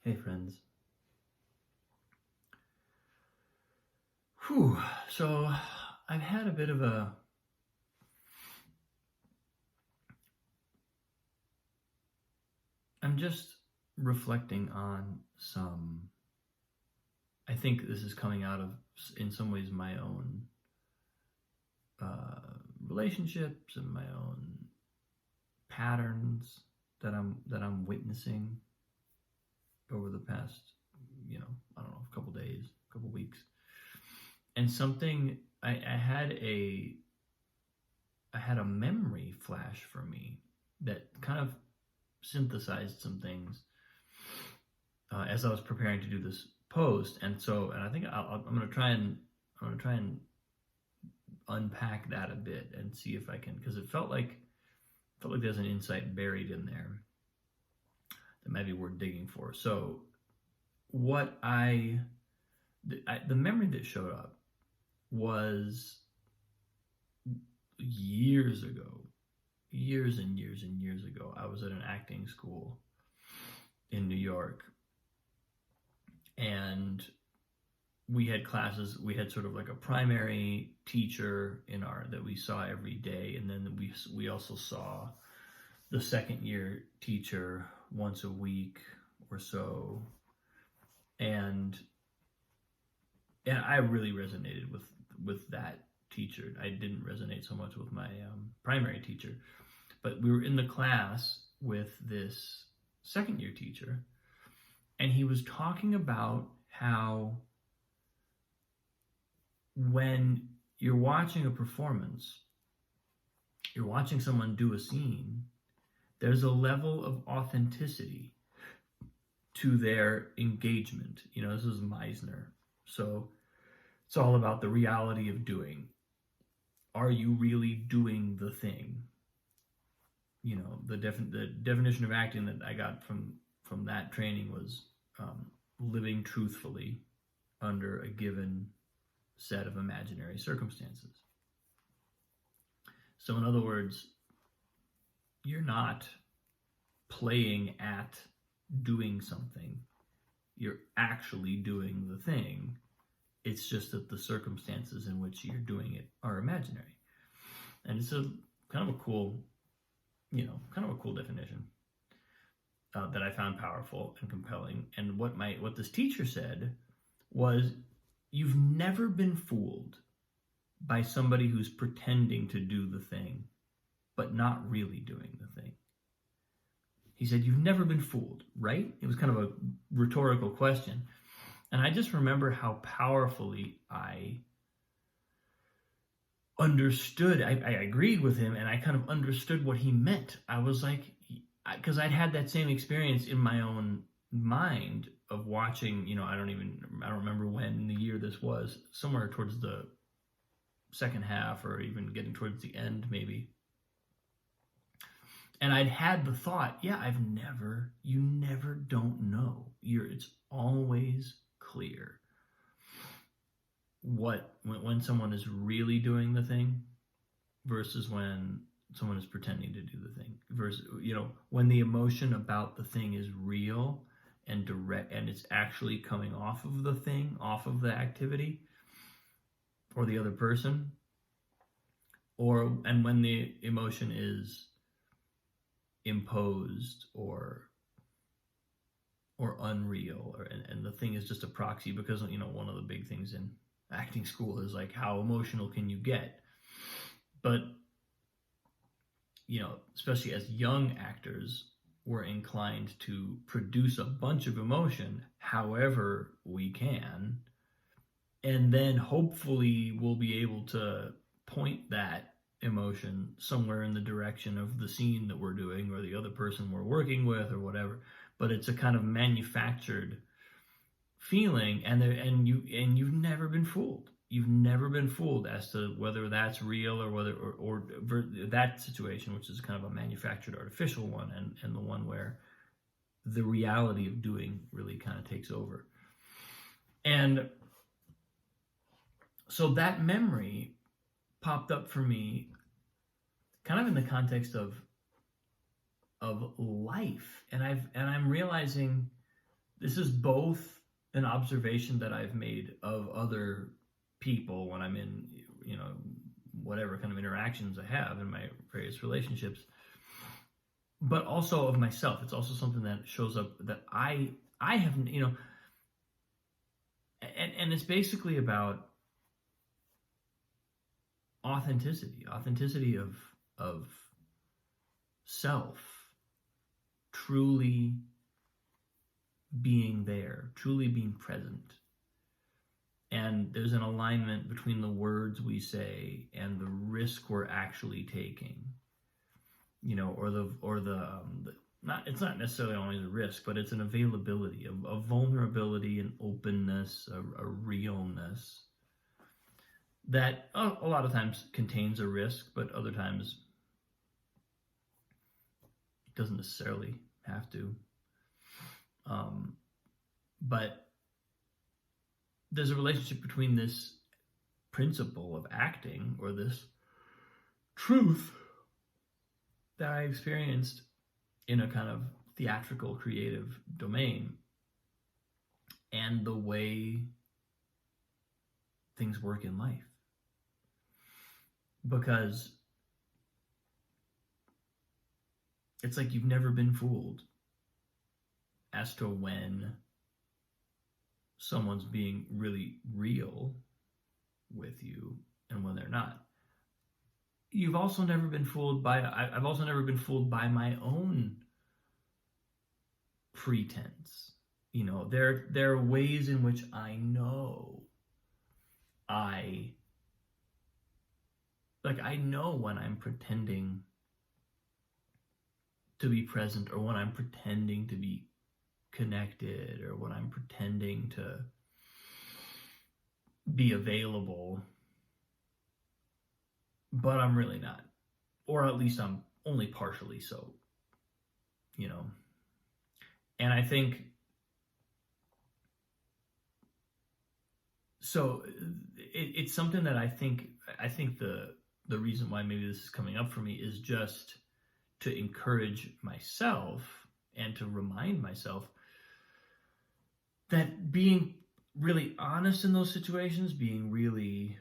Hey friends. Whew. So I've had a bit of I'm just reflecting on I think this is coming out of, in some ways, my own relationships and my own patterns that I'm witnessing over the past, I don't know, a couple days, a couple weeks. And something I had a memory flash for me that kind of synthesized some things as I was preparing to do this post, and I think I'm gonna try and unpack that a bit and see if I can, because it felt like there's an insight buried in there that might be worth digging for. So what the memory that showed up was years and years ago. I was at an acting school in New York, and we had classes. We had sort of like a primary teacher that we saw every day, and then we also saw the second year teacher once a week or so, and I really resonated with that teacher. I didn't resonate so much with my primary teacher, but we were in the class with this second year teacher, and he was talking about how when you're watching a performance, you're watching someone do a scene, there's a level of authenticity to their engagement. This is Meisner. So it's all about the reality of doing. Are you really doing the thing? The definition of acting that I got from that training was living truthfully under a given set of imaginary circumstances. So in other words, you're not playing at doing something. You're actually doing the thing. It's just that the circumstances in which you're doing it are imaginary. And it's a kind of a cool definition that I found powerful and compelling. And what this teacher said was, you've never been fooled by somebody who's pretending to do the thing, but not really doing the thing. He said, you've never been fooled, right? It was kind of a rhetorical question. And I just remember how powerfully I understood. I agreed with him, and I kind of understood what he meant. I was like, because I'd had that same experience in my own mind of watching, I don't remember when the year this was, somewhere towards the second half or even getting towards the end maybe. And I'd had the thought, you never don't know. It's always clear when someone is really doing the thing versus when someone is pretending to do the thing, versus when the emotion about the thing is real and direct, and it's actually coming off of the thing, off of the activity or the other person, and when the emotion is imposed or unreal, and the thing is just a proxy. Because one of the big things in acting school is like, how emotional can you get? But especially as young actors, we're inclined to produce a bunch of emotion however we can, and then hopefully we'll be able to point that emotion somewhere in the direction of the scene that we're doing or the other person we're working with or whatever. But it's a kind of manufactured feeling, and you've never been fooled. You've never been fooled as to whether that's real or whether or that situation, which is kind of a manufactured artificial one, and the one where the reality of doing really kind of takes over. And so that memory popped up for me kind of in the context of life, and I'm realizing this is both an observation that I've made of other people when I'm in, whatever kind of interactions I have in my various relationships, but also of myself. It's also something that shows up that I haven't, and it's basically about authenticity of self, truly being there, truly being present. And there's an alignment between the words we say and the risk we're actually taking, it's not necessarily only the risk, but it's an availability, a vulnerability, an openness, a realness that a lot of times contains a risk, but other times it doesn't necessarily have to. But there's a relationship between this principle of acting, or this truth that I experienced in a kind of theatrical, creative domain, and the way things work in life. Because it's like you've never been fooled as to when someone's being really real with you and when they're not. You've also never been fooled by, I've also never been fooled by my own pretense. There are ways in which I know I know when I'm pretending to be present, or when I'm pretending to be connected, or when I'm pretending to be available, but I'm really not. Or at least I'm only partially so, And I think, so it's something that I think the reason why maybe this is coming up for me is just to encourage myself and to remind myself that being really honest in those situations, being really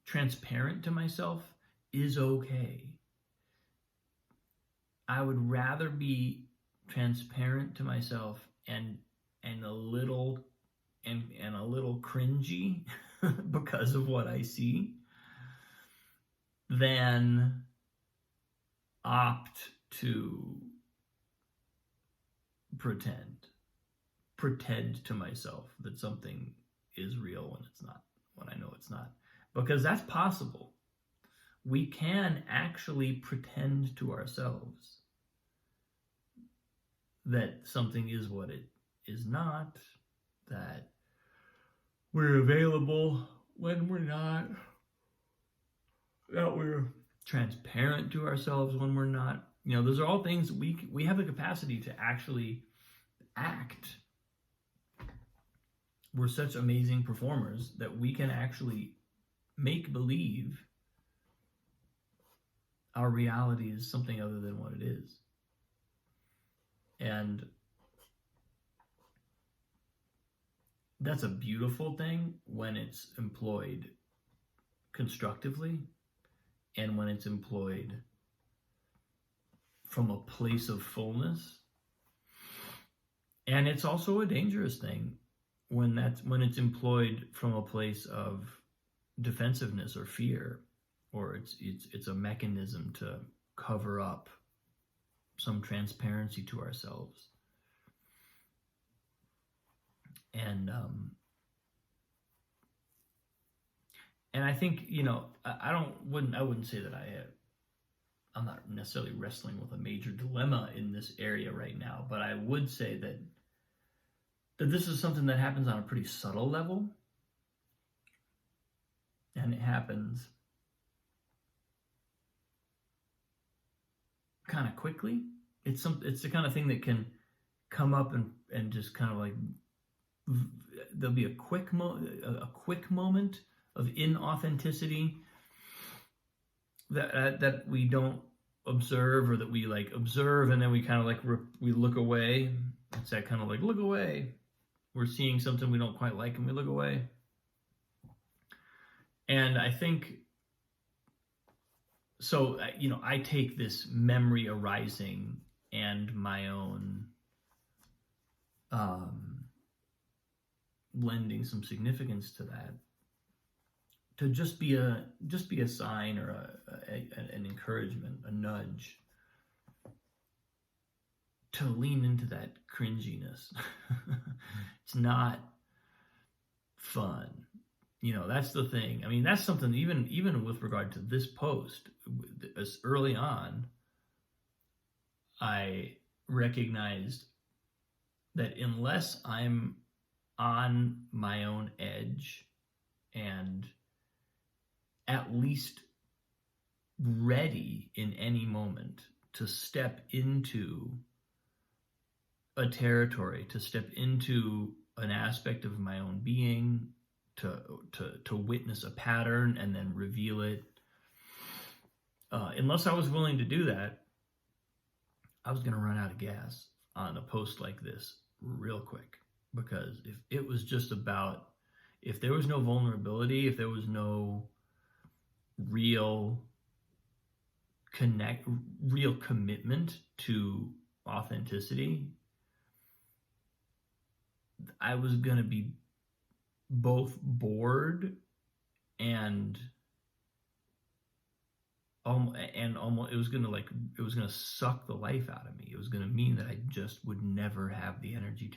transparent to myself is okay. I would rather be transparent to myself and a little cringy because of what I see than opt to pretend to myself that something is real when it's not, when I know it's not. Because that's possible. We can actually pretend to ourselves that something is what it is not, that we're available when we're not, that we're transparent to ourselves when we're not. Those are all things we have the capacity to actually act. We're such amazing performers that we can actually make believe our reality is something other than what it is. And that's a beautiful thing when it's employed constructively, and when it's employed from a place of fullness. And it's also a dangerous thing when it's employed from a place of defensiveness or fear, or it's a mechanism to cover up some transparency to ourselves. And I think, I wouldn't say that I'm not necessarily wrestling with a major dilemma in this area right now, but I would say that this is something that happens on a pretty subtle level, and it happens kind of quickly. It's the kind of thing that can come up and just kind of like, there'll be a quick moment of inauthenticity that we don't observe, or that we like observe and then we kind of like we look away. It's that kind of like look away. We're seeing something we don't quite like and we look away. And I think so, I take this memory arising and my own lending some significance to that, to just be a sign or an encouragement, a nudge to lean into that cringiness. It's not fun. That's the thing. I mean, that's something even with regard to this post, as early on, I recognized that unless I'm on my own edge and at least ready in any moment to step into a territory, to step into an aspect of my own being, to witness a pattern and then reveal it. Unless I was willing to do that, I was going to run out of gas on a post like this real quick. Because if it was just about, if there was no vulnerability, if there was no real commitment to authenticity, I was going to be both bored and almost, it was going to suck the life out of me. It was going to mean that I just would never have the energy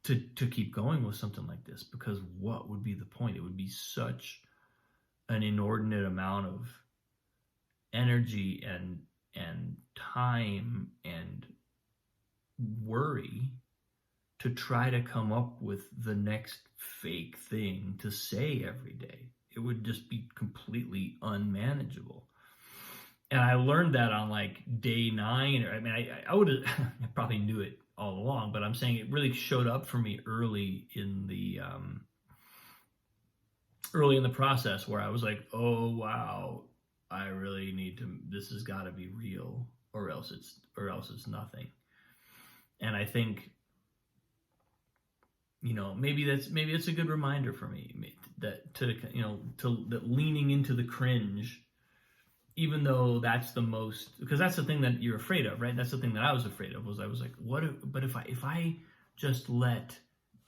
to keep going with something like this, because what would be the point? It would be such an inordinate amount of energy and time and worry to try to come up with the next fake thing to say every day. It would just be completely unmanageable. And I learned that on like day 9. I would have, I probably knew it all along, but I'm saying it really showed up for me early in the process, where I was like, oh wow, I really need to, this has got to be real, or else it's nothing. And I think, maybe it's a good reminder for me that that leaning into the cringe, even though that's the most, because that's the thing that you're afraid of, right? That's the thing that I was afraid of, was I was like, but if I just let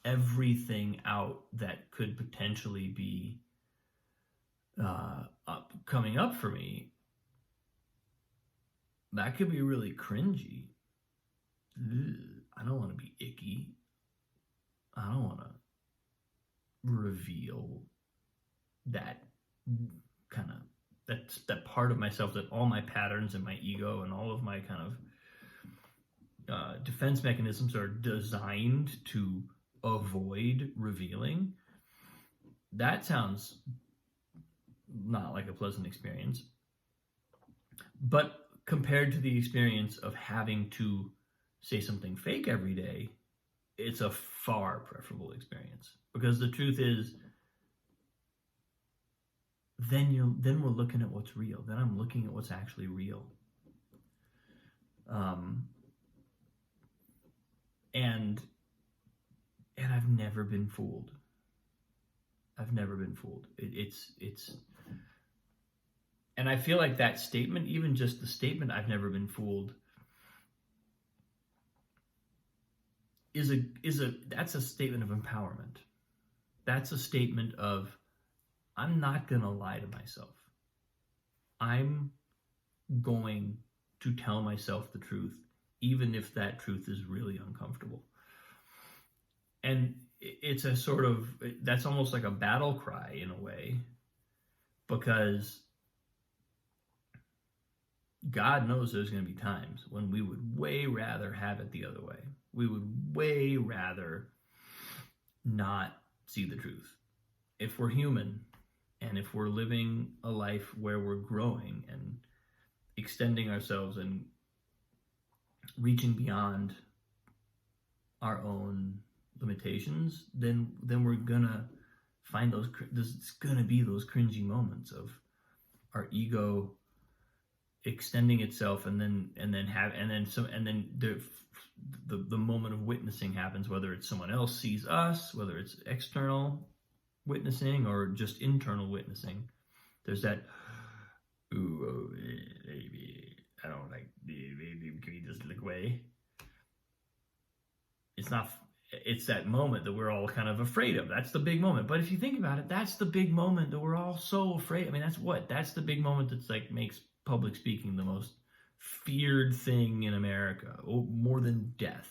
everything out that could potentially be coming up for me, that could be really cringy. I don't want to be icky. I don't want to reveal that kind of, that part of myself, that all my patterns and my ego and all of my kind of defense mechanisms are designed to avoid revealing. That sounds not like a pleasant experience. But compared to the experience of having to say something fake every day, it's a far preferable experience. Because the truth is, then we're looking at what's real. Then I'm looking at what's actually real. And I've never been fooled. It's and I feel like that statement, even just the statement, I've never been fooled, that's a statement of empowerment. That's a statement of, I'm not going to lie to myself. I'm going to tell myself the truth, even if that truth is really uncomfortable. And it's a sort of, that's almost like a battle cry in a way, because God knows there's going to be times when we would way rather have it the other way. We would way rather not see the truth. If we're human, and if we're living a life where we're growing and extending ourselves and reaching beyond our own limitations, then we're gonna find it's gonna be those cringy moments of our ego extending itself, and then the moment of witnessing happens, whether it's someone else sees us, whether it's external witnessing or just internal witnessing. There's that, ooh, oh, baby, I don't like, baby, can you just look away? It's that moment that we're all kind of afraid of. That's the big moment. But if you think about it, that's the big moment that we're all so afraid. I mean, that's the big moment that's like makes public speaking the most feared thing in America, more than death.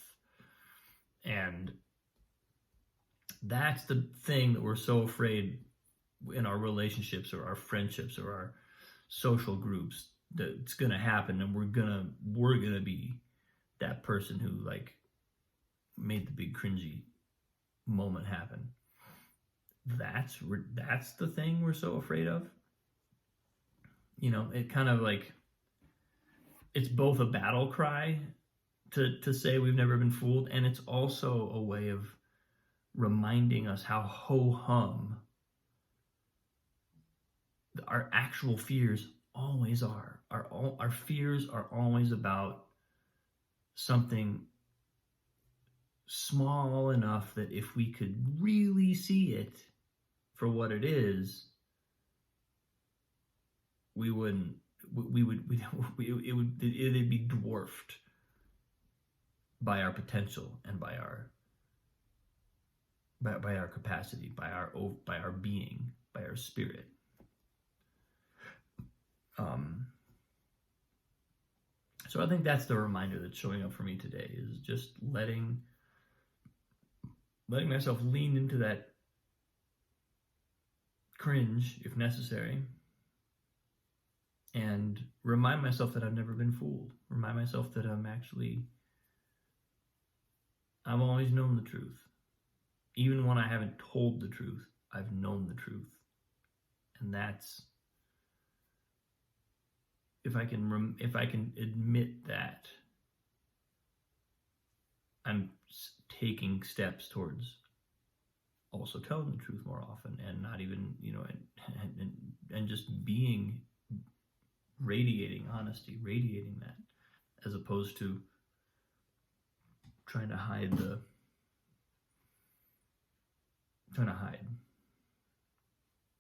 And that's the thing that we're so afraid in our relationships or our friendships or our social groups that it's going to happen, and we're going to be that person who like made the big cringy moment happen. That's the thing we're so afraid of. You know, it kind of like, it's both a battle cry to say we've never been fooled, and it's also a way of reminding us how ho-hum our actual fears always are. Our fears are always about something small enough that if we could really see it for what it is, it'd be dwarfed by our potential and by our capacity, by our being, by our spirit. So I think that's the reminder that's showing up for me today, is just letting myself lean into that cringe if necessary, and remind myself that I've never been fooled. Remind myself that I've always known the truth. Even when I haven't told the truth, I've known the truth. And that's, if I can admit that, I'm taking steps towards also telling the truth more often, and not even, and just radiating honesty, radiating that, as opposed to trying to hide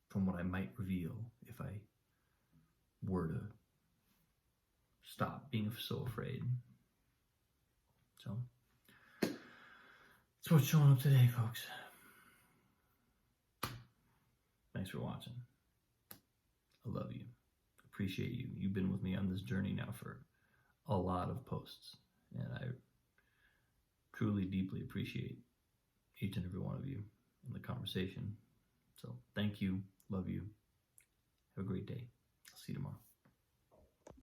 from what I might reveal if I were to stop being so afraid. So that's what's showing up today, folks. Thanks for watching. I love you. Appreciate you. You've been with me on this journey now for a lot of posts, and I truly, deeply appreciate each and every one of you in the conversation. So thank you. Love you. Have a great day. I'll see you tomorrow.